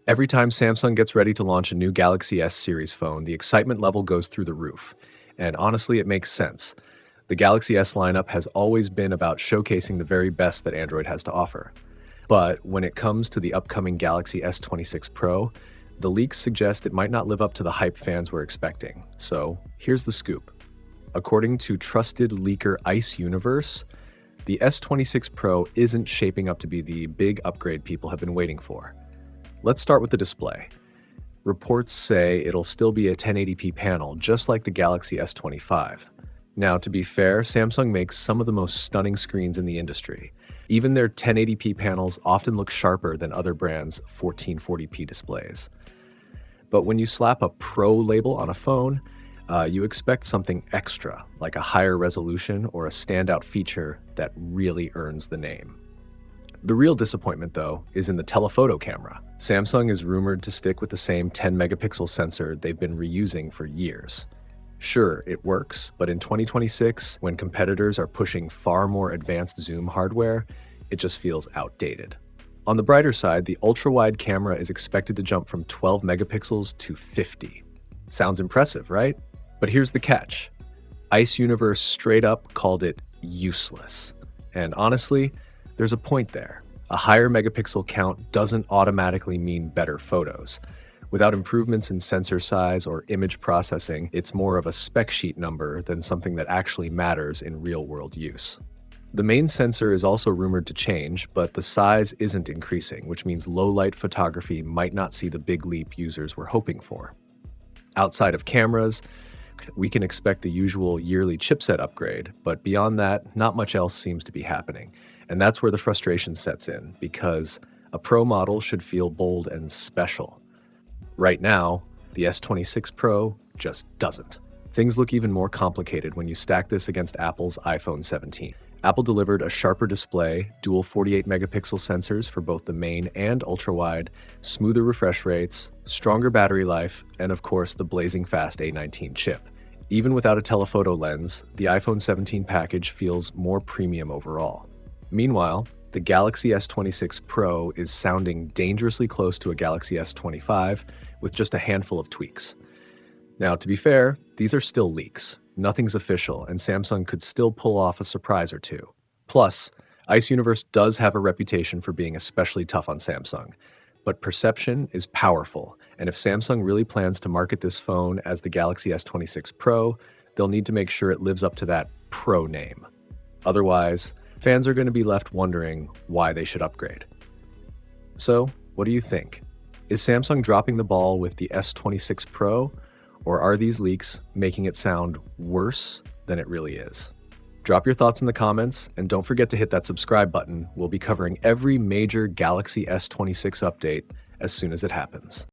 Every time Samsung gets ready to launch a new Galaxy S series phone, the excitement level goes through the roof. And honestly, it makes sense. The Galaxy S lineup has always been about showcasing the very best that Android has to offer. But when it comes to the upcoming Galaxy S26 Pro, the leaks suggest it might not live up to the hype fans were expecting. So here's the scoop. According to trusted leaker Ice Universe, the S26 Pro isn't shaping up to be the big upgrade people have been waiting for. Let's start with the display. Reports say it'll still be a 1080p panel, just like the Galaxy S25. Now, to be fair, Samsung makes some of the most stunning screens in the industry. Even their 1080p panels often look sharper than other brands' 1440p displays. But when you slap a Pro label on a phone, you expect something extra, like a higher resolution or a standout feature that really earns the name. The real disappointment, though, is in the telephoto camera. Samsung is rumored to stick with the same 10-megapixel sensor they've been reusing for years. Sure, it works, but in 2026, when competitors are pushing far more advanced zoom hardware, it just feels outdated. On the brighter side, the ultra-wide camera is expected to jump from 12 megapixels to 50. Sounds impressive, right? But here's the catch. Ice Universe straight up called it useless. And honestly, there's a point there. A higher megapixel count doesn't automatically mean better photos. Without improvements in sensor size or image processing, it's more of a spec sheet number than something that actually matters in real-world use. The main sensor is also rumored to change, but the size isn't increasing, which means low-light photography might not see the big leap users were hoping for. Outside of cameras, we can expect the usual yearly chipset upgrade, but beyond that, not much else seems to be happening. And that's where the frustration sets in, because a Pro model should feel bold and special. Right now, the S26 Pro just doesn't. Things look even more complicated when you stack this against Apple's iPhone 17. Apple delivered a sharper display, dual 48-megapixel sensors for both the main and ultra-wide, smoother refresh rates, stronger battery life, and of course the blazing fast A19 chip. Even without a telephoto lens, the iPhone 17 package feels more premium overall. Meanwhile, the Galaxy S26 Pro is sounding dangerously close to a Galaxy S25 with just a handful of tweaks. Now, to be fair, these are still leaks. Nothing's official, and Samsung could still pull off a surprise or two. Plus, Ice Universe does have a reputation for being especially tough on Samsung. But perception is powerful, and if Samsung really plans to market this phone as the Galaxy S26 Pro, they'll need to make sure it lives up to that Pro name. Otherwise, fans are going to be left wondering why they should upgrade. So, what do you think? Is Samsung dropping the ball with the S26 Pro, or are these leaks making it sound worse than it really is? Drop your thoughts in the comments, and don't forget to hit that subscribe button. We'll be covering every major Galaxy S26 update as soon as it happens.